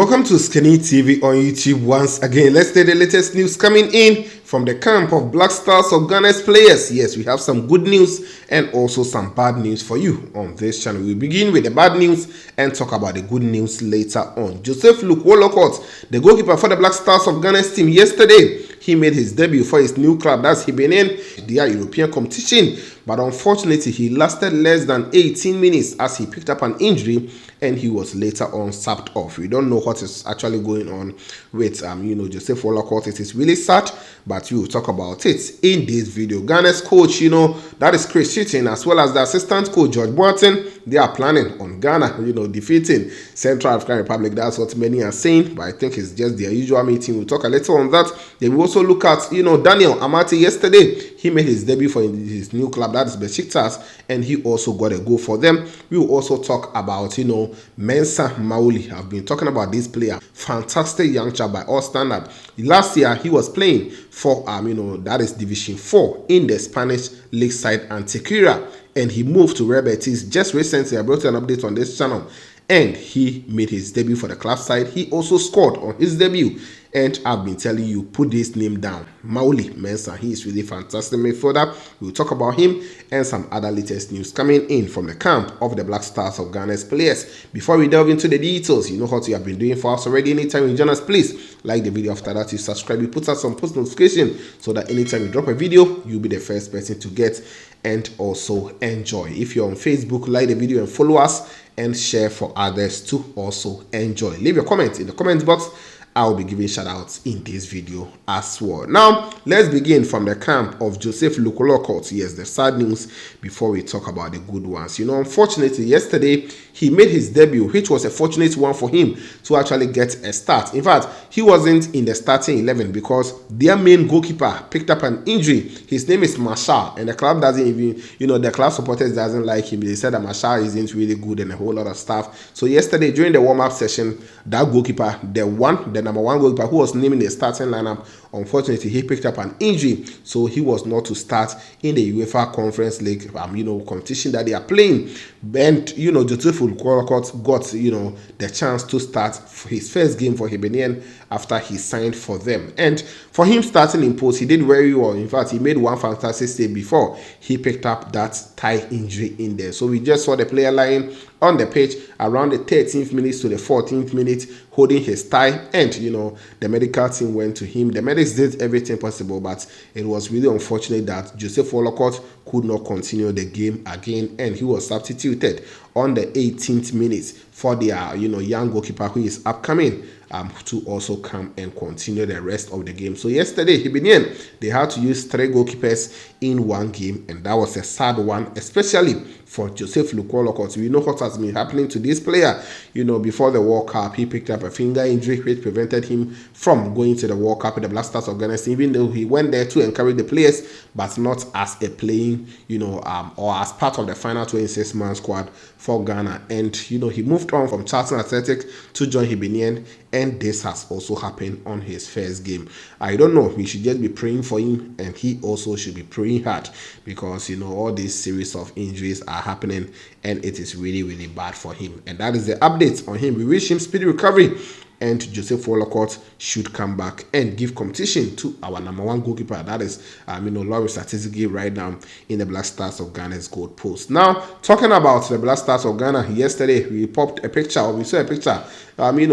Welcome to Skinny TV on YouTube once again. Let's take the latest news coming in from the camp of Black Stars of Ghana's players. Yes, we have some good news and also some bad news for you on this channel. We'll begin with the bad news and talk about the good news later on. Joseph Wollacot, the goalkeeper for the Black Stars of Ghana's team, yesterday he made his debut for his new club, that's Hughton, their European competition. But unfortunately, he lasted less than 18 minutes as he picked up an injury and he was later on sacked off. We don't know what is actually going on with Joseph Wollacot. It is really sad, but we will talk about it in this video. Ghana's coach, that is Chris Hughton, as well as the assistant coach George Boateng, they are planning on Ghana, defeating Central African Republic. That's what many are saying, but I think it's just their usual meeting. We'll talk a little on that. Then we also look at, Daniel Amartey yesterday. He made his debut for his new club, that is Besiktas, and he also got a goal for them. We will also talk about, Mawuli. I've been talking about this player, fantastic young child by all standards. Last year, he was playing for, that is Division 4 in the Spanish league side Antequera, and he moved to Real Betis just recently. I brought an update on this channel, and he made his debut for the club side. He also scored on his debut, and I've been telling you, put this name down, Mawuli Mensah. He is really fantastic midfielder. We'll talk about him and some other latest news coming in from the camp of the Black Stars of Ghana's players. Before we delve into the details, you know what you have been doing for us already. Anytime you join us, please like the video. After that, you subscribe, you put us on post notification so that anytime you drop a video, you'll be the first person to get and also enjoy. If you're on Facebook, like the video and follow us and share for others to also enjoy. Leave your comments in the comment box. I'll be giving shout outs in this video as well. Now, let's begin from the camp of Joseph Wollacot. Yes, the sad news before we talk about the good ones. Unfortunately, yesterday he made his debut, which was a fortunate one for him to actually get a start. In fact, he wasn't in the starting 11 because their main goalkeeper picked up an injury. His name is Marshall, and the club doesn't even, the club supporters doesn't like him. They said that Marshall isn't really good and a whole lot of stuff. So yesterday during the warm-up session, that goalkeeper, the number one goalkeeper who was named in the starting lineup, unfortunately he picked up an injury, so he was not to start in the UEFA Conference League competition that they are playing. And Joseph Wollacot got the chance to start his first game for Hughton after he signed for them. And for him starting in post, he did very well. In fact, he made one fantastic save before he picked up that thigh injury in there. So we just saw the player lying on the pitch around the 13th minute to the 14th minute, holding his thigh, and the medical team went to him. The medics did everything possible, but it was really unfortunate that Joseph Wollacot could not continue the game again, and he was substituted on the 18th minute for their young goalkeeper who is upcoming to also come and continue the rest of the game. So yesterday, Hughton, they had to use 3 goalkeepers in one game, and that was a sad one, especially for Joseph Wollacot. We know what has been happening to this player. Before the World Cup, he picked up a finger injury which prevented him from going to the World Cup with the Black Stars of Ghana, even though he went there to encourage the players, but not as a playing, or as part of the final 26-man squad for Ghana. And he moved on from Charlton Athletic to join Hughton, and this has also happened on his first game. I don't know, we should just be praying for him, and he also should be praying hard, because all these series of injuries are happening, and it is really, really bad for him. And that is the update on him. We wish him speedy recovery, and Joseph Wollacot should come back and give competition to our number one goalkeeper, that is Lawrence Atizigi, right now in the Black Stars of Ghana's goal post. Now, talking about the Black Stars of Ghana, yesterday we popped a picture, or we saw a picture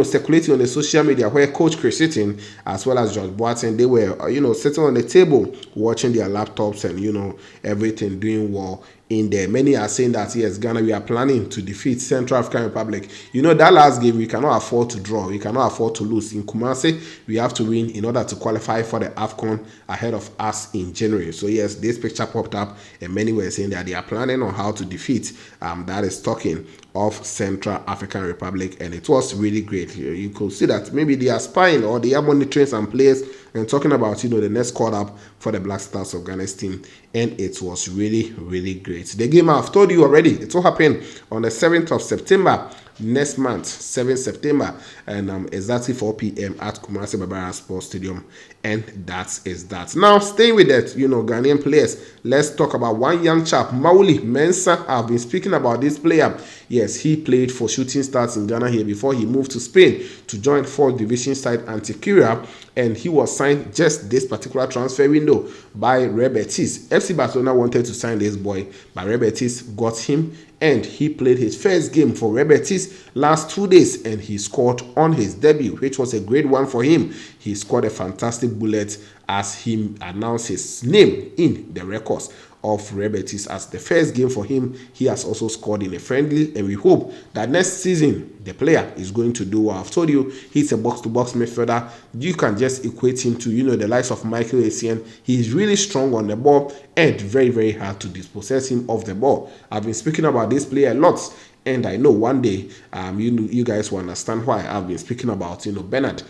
circulating on the social media where Coach Chris Hughton as well as George Boateng, they were sitting on the table watching their laptops and everything, doing well in there. Many are saying that yes, Ghana, we are planning to defeat Central African Republic. That last game we cannot afford to draw, we cannot afford to lose. In Kumasi, we have to win in order to qualify for the AFCON ahead of us in January. So yes, this picture popped up, and many were saying that they are planning on how to defeat that is talking of Central African Republic, and it was really great. You could see that maybe they are spying or they are monitoring some players and talking about the next call up for the Black Stars of Ghana's team, and it was really, really great. The game I've told you already, it will happen on the 7th of September next month, 7th September, and exactly 4 p.m. at Kumasi Babara Sports Stadium. And that is that. Now, staying with that, Ghanaian players, let's talk about one young chap, Mawuli Mensah. I've been speaking about this player. Yes, he played for Shooting Stars in Ghana here before he moved to Spain to join 4th division side Antequera, and he was signed just this particular transfer window by Real Betis. FC Barcelona wanted to sign this boy, but Real Betis got him, and he played his first game for Real Betis last 2 days, and he scored on his debut, which was a great one for him. He scored a fantastic bullet as he announced his name in the records of Real Betis as the first game for him. He has also scored in a friendly, and we hope that next season the player is going to do what I've told you. He's a box-to-box midfielder. You can just equate him to, the likes of Michael Essien. He's really strong on the ball and very, very hard to dispossess him of the ball. I've been speaking about this player a lot, and I know one day, you guys will understand why I've been speaking about, Bernard,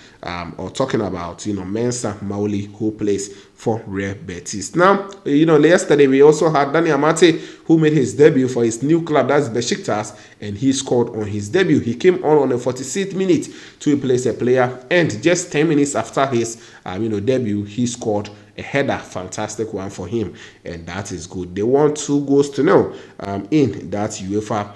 or talking about, Mensah Mawuli, who plays for Real Betis. Now, yesterday we also had Danny Amartey, who made his debut for his new club, that's Besiktas, and he scored on his debut. He came on the 46th minute to replace a player, and just 10 minutes after his, debut, he scored a header, fantastic one for him, and that is good. They won 2-0 in that UEFA,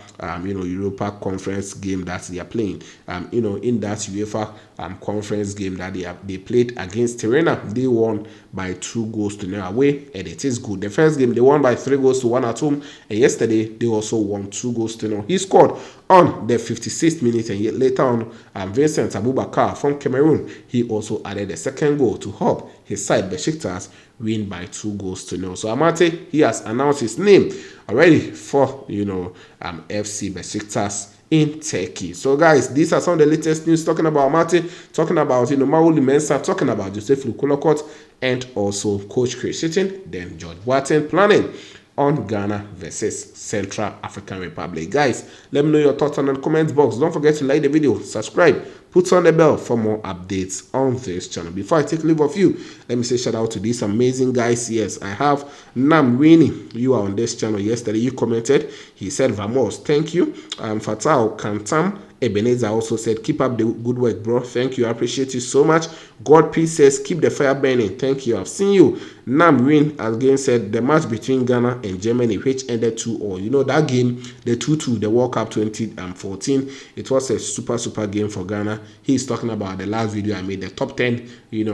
Europa Conference game that they are playing. In that UEFA conference game that they played against Tirana, they won by 2-0 away, and it is good. The first game they won by 3-1 at home, and yesterday they also won 2-0. He scored on the 56th minute, and yet later on, Vincent Abubakar from Cameroon, he also added a second goal to help his side Besiktas win by 2-0. So Amartey, he has announced his name already for FC Besiktas in Turkey. So guys, these are some of the latest news talking about Amartey, talking about Mawuli Mensah, talking about Joseph Wollacot, and also Coach Chris Hughton, then George Boateng planning on Ghana versus Central African Republic. Guys, let me know your thoughts on the comment box. Don't forget to like the video, subscribe, put on the bell for more updates on this channel. Before I take leave of you, let me say shout out to these amazing guys. Yes, I have Nam Winnie. You are on this channel yesterday. You commented. He said, Vamos. Thank you. Fatao Kantam Ebenezer also said, keep up the good work, bro. Thank you. I appreciate you so much. God Peace says, keep the fire burning. Thank you. I've seen you. Nam Win again said, the match between Ghana and Germany, which ended 2-0. That game, the 2-2, the World Cup 2014, it was a super game for Ghana. He's talking about the last video I made, the top 10,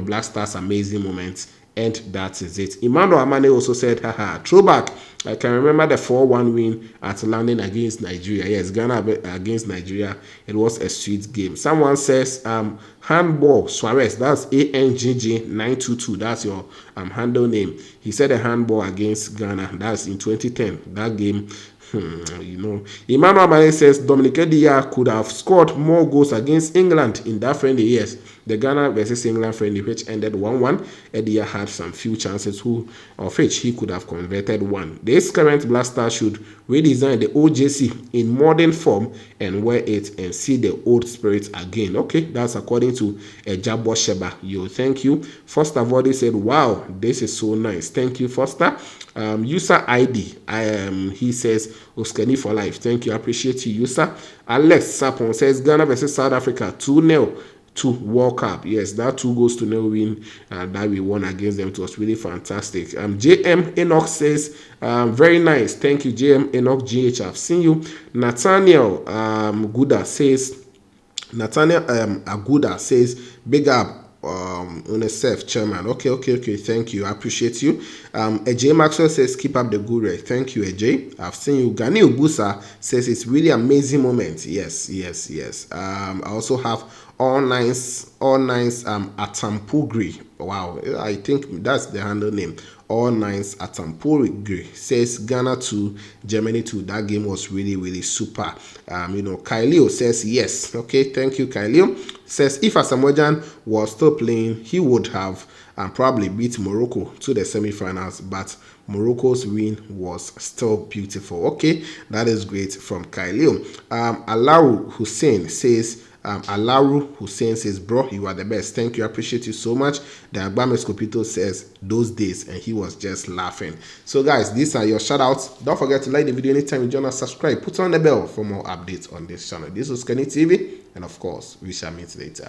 Black Stars amazing moments. And that is it. Emmanuel Amane also said, haha, throwback. I can remember the 4-1 win at London against Nigeria. Yes, Ghana against Nigeria. It was a sweet game. Someone says, handball Suarez. That's ANGG922. That's your handle name. He said a handball against Ghana. That's in 2010. That game. Emmanuel Amane says Dominic Edia could have scored more goals against England in that friendly. Yes, the Ghana versus England friendly, which ended 1-1. Edia had some few chances of which he could have converted one. This current Black Star should redesign the OJC in modern form and wear it and see the old spirit again. Okay, that's according to Jabo Sheba. Thank you. Foster Vodi said, wow, this is so nice. Thank you, Foster. User ID, he says, Oskani for life. Thank you. I appreciate you, user. Alex Sapon says, Ghana versus South Africa, 2-0 to World Cup. Yes, that 2-0 win that we won against them. It was really fantastic. JM Enoch says, very nice. Thank you, JM Enoch GH. I've seen you. Nathaniel Aguda says, big up. UNICEF chairman. Okay. Thank you. I appreciate you. AJ Maxwell says, keep up the good work. Thank you, AJ. I've seen you. Gani Ubusa says it's really amazing moment. Yes. I also have all nines Atampugri. Wow, I think that's the handle name. All nines Atampugri says Ghana 2, Germany 2. That game was really super. Kyleo says yes. Okay, thank you, Kyleo. Says if Asamoah was still playing, he would have probably beat Morocco to the semi-finals, but Morocco's win was still beautiful. Okay, that is great from Kyleo. Alau Hussein says, Alaru Hussein says, bro, you are the best. Thank you. I appreciate you so much. The Agbame Scopito says, those days, and he was just laughing. So guys, these are your shout outs. Don't forget to like the video anytime you join us, subscribe, put on the bell for more updates on this channel. This was Kenny TV, and of course, we shall meet later.